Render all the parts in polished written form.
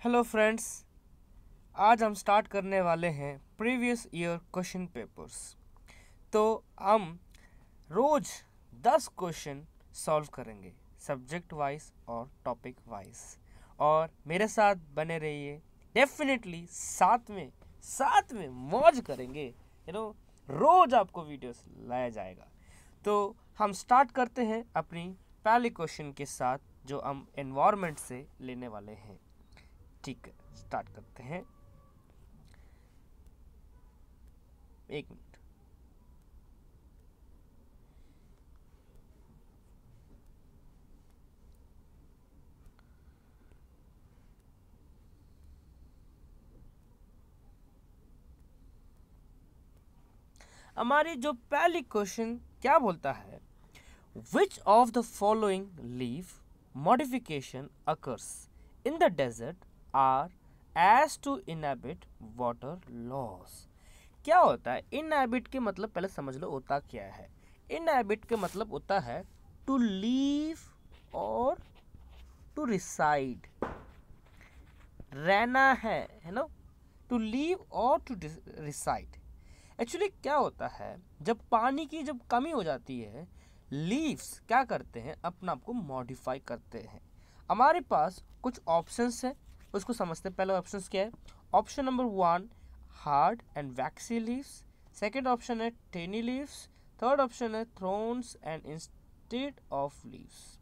Hello friends, आज हम start करने वाले हैं प्रीवियस ईयर क्वेश्चन पेपर्स। तो हम रोज 10 क्वेश्चन सॉल्व करेंगे सब्जेक्ट वाइज और टॉपिक वाइज, और मेरे साथ बने रहिए। डेफिनेटली साथ में मौज करेंगे। रोज आपको वीडियोस लाया जाएगा। तो हम स्टार्ट करते हैं अपनी पहले क्वेश्चन के साथ, जो हम एनवायरनमेंट से लेने वाले हैं। ठीक है, स्टार्ट करते हैं। एक मिनट। हमारी जो पहली क्वेश्चन क्या बोलता है, which of the following leaf modification occurs in the desert are as to inhabit water loss. क्या होता है इनहैबिट के मतलब, पहले समझ लो होता क्या है। इनहैबिट के मतलब होता है टू लीव और टू रिसाइड, रहना है ना, टू लीव और टू रिसाइड। एक्चुअली क्या होता है, जब पानी की जब कमी हो जाती है, लीव्स क्या करते हैं, अपना आप को मॉडिफाई करते हैं। हमारे पास कुछ ऑप्शंस है, उसको समझते हैं। पहला ऑप्शंस क्या है? Option number 1 hard and vaccine leaves, second option है टेनी लीव्स, थर्ड ऑप्शन है thrones and instead of leaves.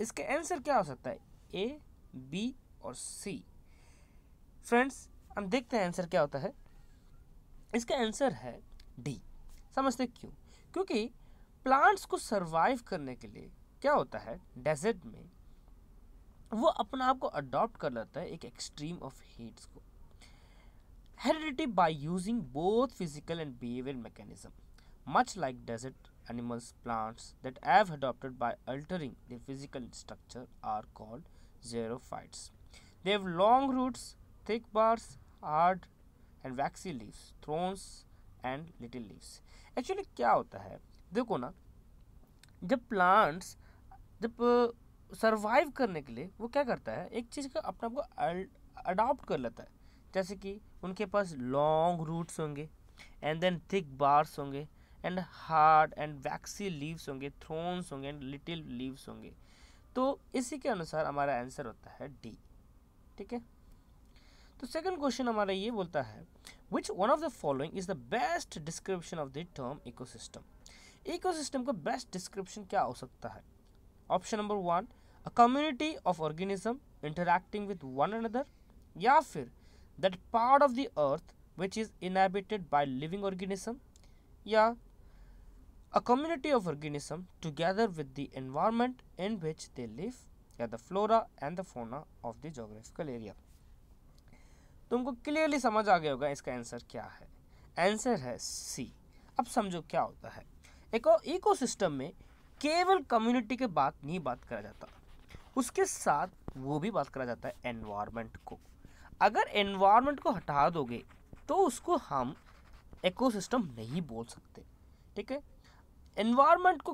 इसके आंसर क्या हो सकता है? ए, बी और सी। फ्रेंड्स, हम देखते हैं आंसर क्या होता है। इसका आंसर है डी। समझते क्यों? क्योंकि प्लांट्स को सरवाइव करने के लिए क्या होता है, डेजर्ट में वो अपना आप को अडॉप्ट कर लेता है एक एक्सट्रीम ऑफ हीट्स को। Heredity by using both physical and behaviour mechanism, much like desert animals, plants that have adopted by altering their physical structure are called xerophytes. They have long roots, thick bars, hard and waxy leaves, thorns and little leaves. Actually क्या होता है, देखो ना, जब plants जब survive करने के लिए वो क्या करता है, एक चीज़ का अपने आप को अडॉप्ट कर लेता है। जैसे कि उनके पास लॉन्ग रूट्स होंगे, एंड देन थिक बार्स होंगे, and hard and vaccine leaves होंगे, थ्रोन्स होंगे एंड लिटिल लीव्स होंगे। तो इसी के अनुसार हमारा आंसर होता है डी। ठीक है, तो सेकंड क्वेश्चन हमारा ये बोलता है, which one of the following is the best description of the term ecosystem. Ecosystem का बेस्ट डिस्क्रिप्शन क्या हो सकता है? Option number 1 a community of organism interacting with one another, या फिर that part of the earth which is inhabited by living organism, या a community of organisms together with the environment in which they live, या the flora and the fauna of the geographical area। तुमको clearly समझ आ गया होगा इसका answer क्या है। Answer है सी। अब समझो क्या होता है, एक इकोसिस्टम में केवल कम्युनिटी के बात करा जाता, उसके साथ वो भी बात करा जाता है एनवायरनमेंट को। अगर एनवायरनमेंट को हटा दोगे तो उसको हम इकोसिस्टम नहीं बोल सकते। ठीक है, एनवायरनमेंट को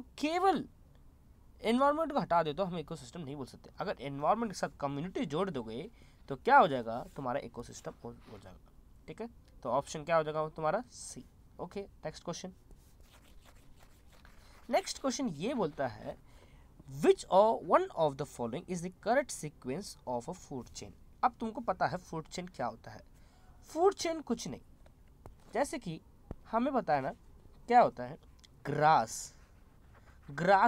हटा दे तो हम इकोसिस्टम नहीं बोल सकते। अगर एनवायरनमेंट के साथ कम्युनिटी जोड़ दोगे तो क्या हो जाएगा, तुम्हारा इकोसिस्टम हो जाएगा। ठीक है, तो ऑप्शन क्या हो जाएगा तुम्हारा? C. Okay, next question. Next question ये बोलता है, which one of the following is the correct sequence of a food chain. अब तुमको पता है फूड चेन क्या होता है। फूड चेन कुछ नहीं, जैसे कि हमें पता है ना क्या होता है, ग्रास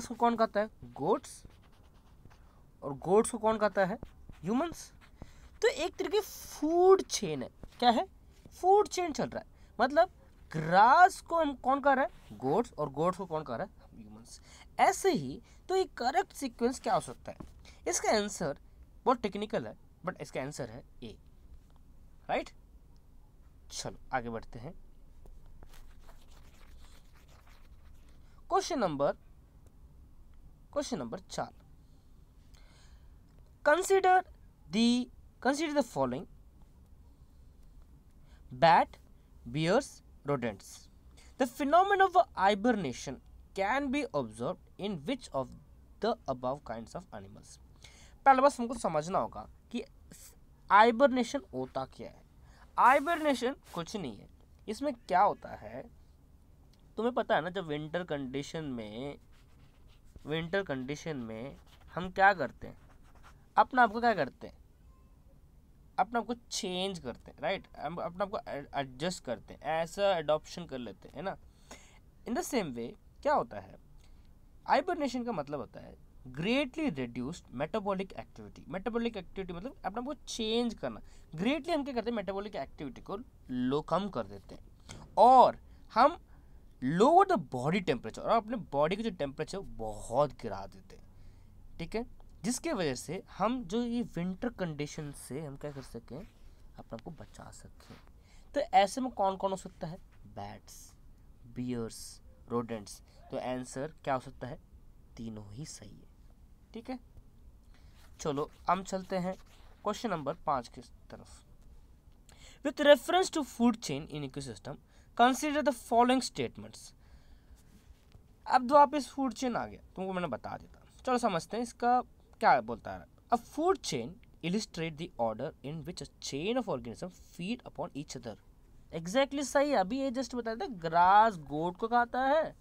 को कौन खाता है? गोट्स। और गोट्स को कौन खाता है? ह्यूमंस। तो एक तरीके फूड चेन है। क्या है? फूड चेन चल रहा है। मतलब ग्रास को हम कौन कर रहा है? गोट्स। और गोट्स को कौन कर रहा है? ह्यूमंस। ऐसे ही तो एक करेक्ट सीक्वेंस क्या हो सकता है? इसका आंसर बहुत टेक्निकल है, बट इसका आंसर है ए। राइट, चलो आगे बढ़ते हैं। Question number 4, consider the following: bat, bears, rodents. The phenomenon of hibernation can be observed in which of the above kinds of animals? पहले बस हमको समझना होगा कि हाइबरनेशन होता क्या है? हाइबरनेशन कुछ नहीं है, इसमें क्या होता है तुम्हें पता है ना, जब विंटर कंडीशन में हम क्या करते हैं, अपने आप को क्या करते हैं, अपने आप को चेंज करते हैं, राइट, हम अपने आप को एडजस्ट करते हैं, ऐसा एडॉप्शन कर लेते हैं ना। इन द सेम वे क्या होता है, हाइबरनेशन का मतलब होता है greatly reduced metabolic activity. Metabolic activity मतलब अपने आप को चेंज करना। ग्रेटली हम क्या करते हैं, मेटाबॉलिक एक्टिविटी को लो कम कर देते हैं, और हम लोअर द बॉडी टेम्परेचर, और अपने बॉडी का जो टेम्परेचर बहुत गिरा देते हैं, ठीक है, जिसके वजह से हम जो ये विंटर कंडीशन से हम क्या कर सकें, अपने आप को बचा सकें। तो ऐसे में कौन कौन हो सकता है, बैट्स, बियर्स, रोडेंट्स। तो आंसर क्या हो सकता है, तीनों ही सही है, ठीक है। चलो हम चलते हैं क्वेश्चन नंबर 5 की तरफ। With reference to food chain in ecosystem consider the following statements. अब वापस फूड चेन आ गया, तुमको मैंने बता दिया, चलो समझते हैं इसका क्या बोलता है। अ food chain illustrate the order in which a chain of organisms feed upon each other। Exactly सही है, अभी ये जस्ट बताया था, ग्रास गोट को खाता है,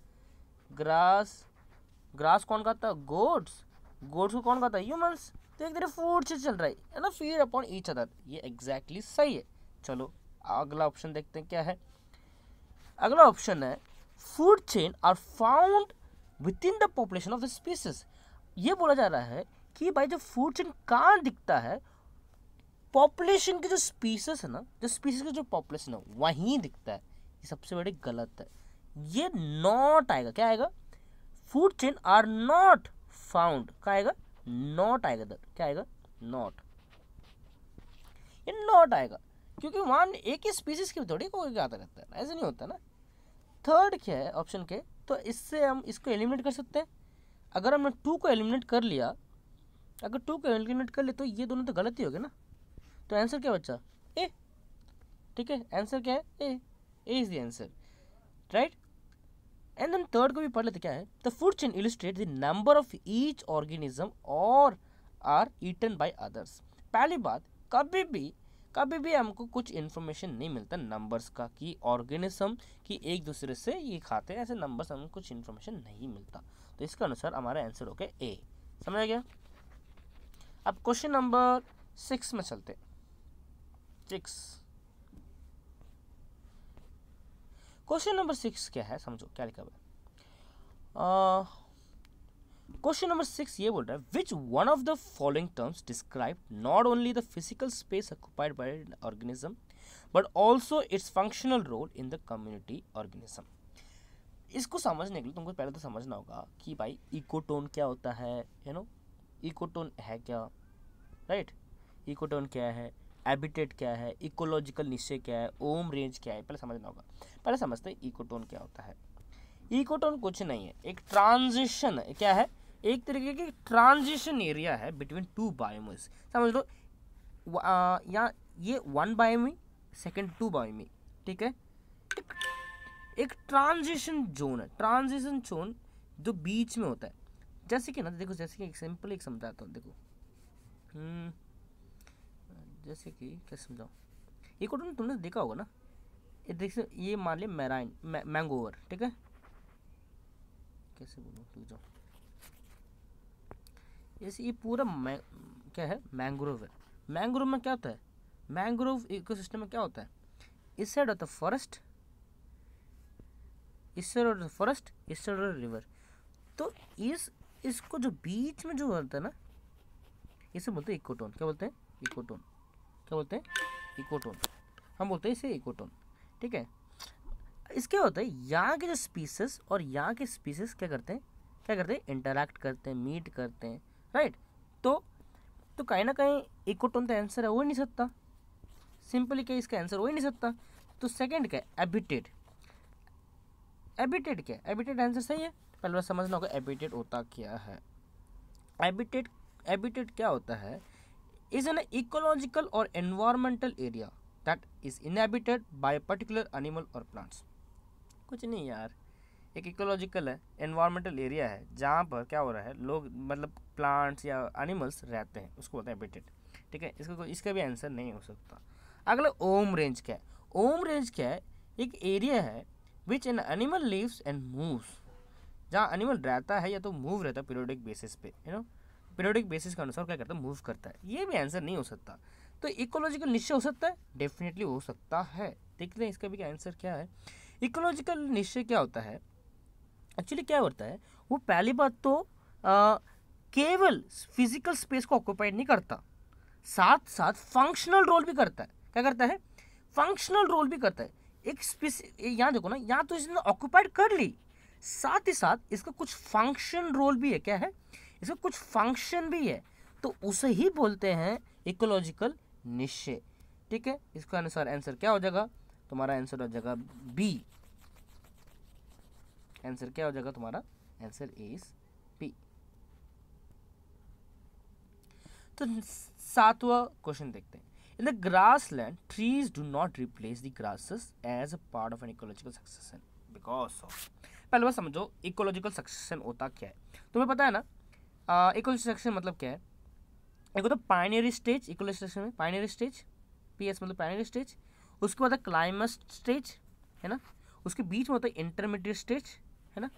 ग्रास कौन खाता है, गोट्स को कौन खाता है, ह्यूमंस। तो एक तरह फूड से चल रहा है ना, फीड अपॉन ईच अदर, ये एग्जैक्टली सही है। चलो अगला ऑप्शन देखते हैं क्या है। अगला ऑप्शन है food chain are found within the population of the species. ये बोला जा रहा है कि भाई जो फूड चेन कहाँ दिखता है, पॉपुलेशन के जो स्पीसीज है ना, जो स्पीसीज का जो पॉपुलेशन है वहीं दिखता है। ये सबसे बड़ी गलत है, ये नॉट आएगा। क्या आएगा, food chain are not found, क्या आएगा, नॉट आएगा इधर, क्या आएगा, नॉट, ये नॉट आएगा, क्योंकि वहां एक ही स्पीसीज की थोड़ी कोई आता रहता है, ऐसा नहीं होता ना। थर्ड क्या है ऑप्शन के, तो इससे हम इसको एलिमिनेट कर सकते हैं। अगर हमने 2 को एलिमिनेट कर लिया, अगर 2 को एलिमिनेट कर ले तो ये दोनों तो गलत ही हो गए ना। तो आंसर क्या बच्चा, ए, ठीक है, आंसर क्या है, A is the answer, right. And then third को भी पढ़ लेते, क्या है, the food chain illustrate the number of each organism और आर ईटन बाय अदर्स। पहली बात, कभी भी हमको कुछ इन्फॉर्मेशन नहीं मिलता नंबर्स का, कि ऑर्गेनिज्म की एक दूसरे से ये खाते हैं, ऐसे नंबर्स हमको कुछ इन्फॉर्मेशन नहीं मिलता। तो इसका अनुसार हमारा आंसर हो गया ए, समझ गया। अब क्वेश्चन नंबर 6 में चलते, 6 क्वेश्चन नंबर 6 क्या है, समझो क्या लिखा हुआ है। क्वेश्चन नंबर 6 ये बोल रहा है, which one of the following terms describe not only the physical space occupied by an organism but also its functional role in the community organism. इसको समझने के लिए तुमको पहले तो समझना होगा कि भाई इकोटोन क्या होता है, यू नो, इकोटोन है क्या, राइट, इकोटोन क्या है, हैबिटेट क्या है, इकोलॉजिकल निश्चय क्या है, ओम रेंज क्या है, पहले समझना होगा। पहले समझते हैं इकोटोन क्या होता है। इकोटोन कुछ नहीं है, एक ट्रांजिशन, क्या है, एक तरीके की ट्रांजिशन एरिया है बिटवीन 2 बायोम्स। समझ लो यहाँ ये 1 बायोमी, सेकंड 2 बायोमी, ठीक है, एक ट्रांजिशन जोन है, ट्रांजिशन जोन जो बीच में होता है। जैसे कि ना देखो, जैसे कि एक सिंपल एक समझाता हूँ, देखो जैसे कि क्या समझाऊँ, इकोटोन तुमने देखा होगा ना, ये देख, ये मान लिया मैराइन मैंगोवर, ठीक है, कैसे बोलूँ रुक जाओ, जैसे ये पूरा क्या है, मैंग्रोव है। मैंग्रोव में क्या होता है, मैंग्रोव इकोसिस्टम में क्या होता है, इस साइड होता है फॉरेस्ट, इस साइड होता है फॉरेस्ट, इस साइड होता है रिवर। तो इसको जो बीच में जो होता है ना, इसे बोलते हैं इकोटोन। क्या बोलते हैं, इकोटोन, क्या बोलते हैं, इकोटोन, हम बोलते हैं इसे इकोटोन, ठीक है। इसके होता है यहाँ के जो स्पीसीज और यहाँ के स्पीसीज क्या करते हैं, इंटरैक्ट करते हैं, मीट करते हैं, राइट। तो कहीं ना कहीं इकोटोन तो आंसर है, हो ही नहीं सकता, सिंपली क्या इसका आंसर हो ही नहीं सकता। तो सेकंड क्या है, हैबिटेट, हैबिटेट क्या है, हैबिटेट आंसर सही है। पहले बार समझना होगा हैबिटेट होता क्या है। हैबिटेट क्या होता है, इज एन इकोलॉजिकल और environmental area that is inhabited by particular animal और प्लांट्स। कुछ नहीं यार, एक इकोलॉजिकल है, एनवायरमेंटल एरिया है जहाँ पर क्या हो रहा है, लोग मतलब प्लांट्स या एनिमल्स रहते हैं, उसको बोलते हैं हैबिटेट। ठीक है, इसका भी आंसर नहीं हो सकता। अगला ओम रेंज क्या है? ओम रेंज क्या है? एक एरिया है which an animal lives and moves, जहाँ एनिमल रहता है या तो मूव रहता है पीरियोडिक बेसिस पे, पीरियोडिक बेसिस के अनुसार क्या करता है, मूव करता है। ये भी आंसर नहीं हो सकता। तो इकोलॉजिकल निश्चय हो सकता है, डेफिनेटली हो सकता है। देखते हैं इसका भी आंसर क्या है। इकोलॉजिकल निश्चय क्या होता है? एक्चुअली क्या होता है, वो पहली बात तो केवल फिजिकल स्पेस को ऑक्यूपाइड नहीं करता, साथ साथ फंक्शनल रोल भी करता है। क्या करता है? फंक्शनल रोल भी करता है। एक स्पेस, यहाँ देखो ना, यहाँ तो इसने ऑक्यूपाइड कर ली, साथ ही साथ इसका कुछ फंक्शन रोल भी है। क्या है? इसका कुछ फंक्शन भी है, तो उसे ही बोलते हैं इकोलॉजिकल निश्चय। ठीक है, इसका अनुसार आंसर क्या हो जाएगा? तुम्हारा आंसर हो जाएगा बी। आंसर क्या हो जाएगा तुम्हारा? Answer is B. तो 7वां क्वेश्चन देखते हैं। In the grassland trees do not replace the grasses as a part of an ecological succession because of. पहले बात समझो इकोलॉजिकल सक्सेशन होता क्या है। तुम्हें पता है ना इकोलॉजिकल सक्सेशन मतलब क्या है? एक होता है पायनियर स्टेज, इकोलॉजिकल सक्सेशन में पायनियर स्टेज, पीएस मतलब पायनियर स्टेज, उसके बाद क्लाइमेक्स स्टेज है ना, उसके बीच में होता है इंटरमीडिएट स्टेज है ना।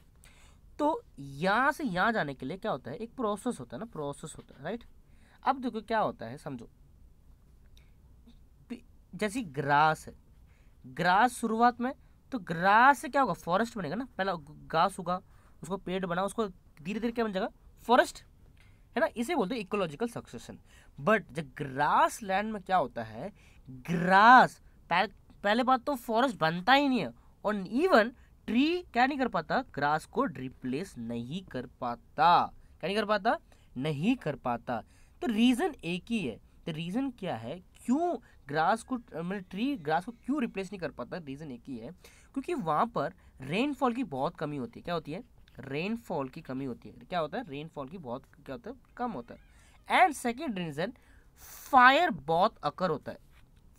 तो यहाँ से यहाँ जाने के लिए क्या होता है, एक प्रोसेस होता है ना, प्रोसेस होता है, राइट। अब देखो क्या होता है, समझो जैसी ग्रास है, ग्रास शुरुआत में तो ग्रास से क्या होगा, फॉरेस्ट बनेगा ना। पहला घास होगा, उसको पेड़ बना, उसको धीरे धीरे क्या बन जाएगा, फॉरेस्ट है ना। इसे बोलते हैं इकोलॉजिकल सक्सेशन। बट जब ग्रास लैंड में क्या होता है, ग्रास पहले बात तो फॉरेस्ट बनता ही नहीं है, और इवन ट्री क्या नहीं कर पाता, ग्रास को रिप्लेस नहीं कर पाता। क्या नहीं कर पाता? नहीं कर पाता। तो रीजन एक ही है। तो रीजन क्या है, क्यों ग्रास को मतलब ट्री ग्रास को क्यों रिप्लेस नहीं कर पाता? रीजन एक ही है, क्योंकि वहां पर रेनफॉल की बहुत कमी होती है। क्या होती है? रेनफॉल की कमी होती है। क्या होता है? रेनफॉल की बहुत क्या होता है, कम होता है। एंड सेकेंड रीजन, फायर बहुत अकर होता है।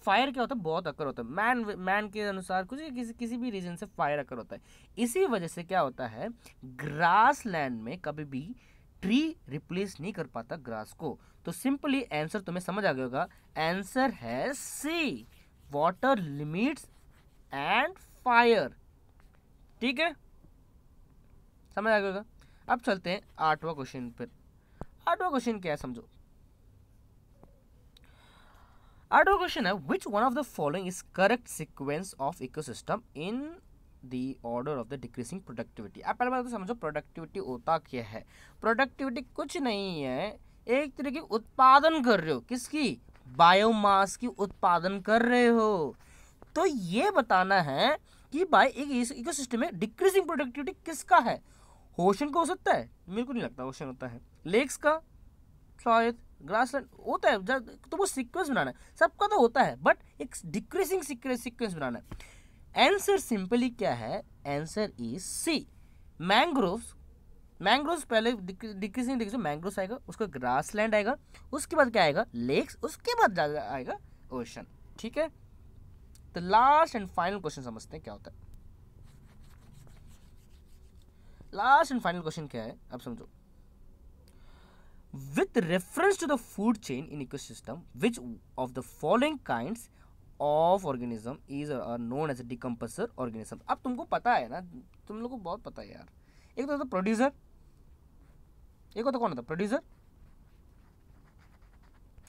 फायर क्या होता है? बहुत अकर होता है। मैन के अनुसार कुछ किसी भी रीजन से फायर अकर होता है। इसी वजह से क्या होता है, ग्रास लैंड में कभी भी ट्री रिप्लेस नहीं कर पाता ग्रास को। तो सिंपली आंसर तुम्हें समझ आ गया होगा, आंसर है सी, वाटर लिमिट्स एंड फायर। ठीक है, समझ आ गया होगा। अब चलते हैं 8वां क्वेश्चन पर। 8वां क्वेश्चन क्या है, समझो। 8वां क्वेश्चन है, which one of the following is correct sequence of ecosystem in the order of the decreasing productivity. आप पहले बात तो समझो प्रोडक्टिविटी होता क्या है। प्रोडक्टिविटी कुछ नहीं है, एक तरह की उत्पादन कर रहे हो, किसकी? बायोमास की उत्पादन कर रहे हो। तो ये बताना है कि भाई एक इकोसिस्टम में डिक्रीजिंग प्रोडक्टिविटी किसका है। ओशन का हो सकता है, मेरे को नहीं लगता ओशन होता है। लेक्स का शायद, ग्रासलैंड होता है। तो वो सीक्वेंस बनाना है, सबका तो होता है, बट एक डिक्रीजिंग सीक्वेंस बनाना है। आंसर सिंपली क्या है, answer is C, mangroves. Mangroves पहले डिक्रीजिंग मैंग्रोव्स आएगा, उसका ग्रासलैंड आएगा, उसके बाद क्या आएगा, लेक्स, उसके बाद आएगा ओशन। ठीक है, तो लास्ट एंड फाइनल क्वेश्चन समझते हैं क्या होता है। लास्ट एंड फाइनल क्वेश्चन क्या है, अब समझो। With reference to the food chain in ecosystem, which of the following kinds of organism is known as a decomposer organism? अब तुमको पता है ना, तुम लोग को बहुत पता है यार। एक तो होता है प्रोड्यूसर, एक होता कौन होता है, प्रोड्यूसर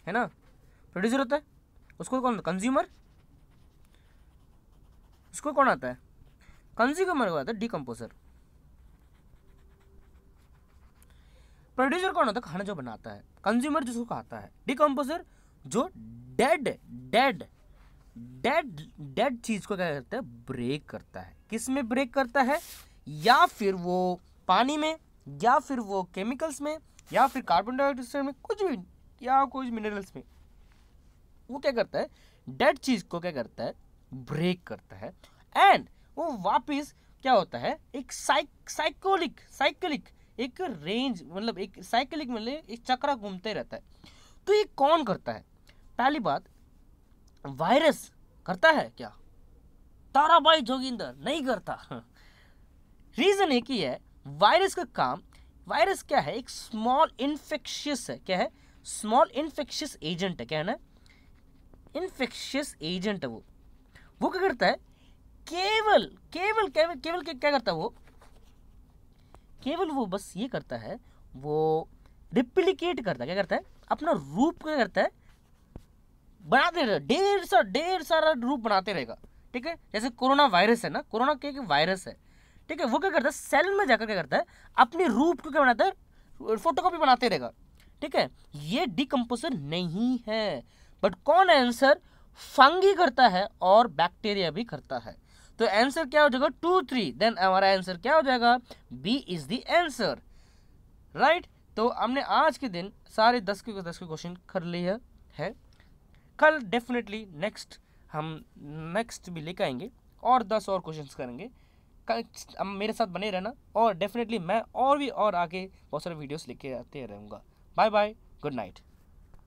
है ना। प्रोड्यूसर होता है, उसको कौन होता है, कंज्यूमर। उसको कौन आता है, कंज्यूमर को आता है डिकम्पोजर। प्रोड्यूसर कौन होता है, खाना जो बनाता है। कंज्यूमर जिसको खाता है। डिकम्पोजर जो डेड डेड डेड डेड चीज को क्या करता है, ब्रेक करता है। किस में ब्रेक करता है, या फिर वो पानी में, या फिर वो केमिकल्स में, या फिर कार्बन डाइऑक्साइड में, कुछ भी, या कुछ मिनरल्स में। वो क्या करता है, डेड चीज को क्या करता है, ब्रेक करता है। एंड वो वापिस क्या होता है, एक साइक्लिक एक रेंज, मतलब एक साइक्लिक मतलब एक चक्र घूमते रहता है। तो ये कौन करता है? पहली बात, वायरस करता है क्या? ताराबाई जोगिंदर नहीं करता। रीजन एक ही है, वायरस का काम, वायरस क्या है, एक स्मॉल इन्फेक्शियस है, क्या है, स्मॉल इन्फेक्शियस एजेंट है, क्या है ना, इन्फेक्शियस एजेंट है वो क्या करता है, केवल केवल केवल केवल क्या करता है वो, केवल वो बस ये करता है, वो रिप्लिकेट करता है, क्या करता है, अपना रूप क्या करता है, बनाते रहेगा, ढेर सारा रूप बनाते रहेगा, ठीक है। जैसे कोरोना वायरस है ना, कोरोना के वायरस है, ठीक है, वो क्या करता है, सेल में जाकर क्या करता है, अपने रूप को क्या बनाता है, फोटोकॉपी बनाते रहेगा, ठीक है। ये डिकम्पोजर नहीं है, बट कौन आंसर, फंगी करता है और बैक्टीरिया भी करता है। तो आंसर क्या हो जाएगा, 2 3, देन हमारा आंसर क्या हो जाएगा, B is the answer, right. तो हमने आज के दिन सारे 10 के क्वेश्चन कर लिए है। कल डेफिनेटली नेक्स्ट भी लेकर आएंगे और 10 और क्वेश्चंस करेंगे। अब मेरे साथ बने रहना, और डेफिनेटली मैं और भी और आगे बहुत सारे वीडियोस लेके आते रहूँगा। Bye bye, good night.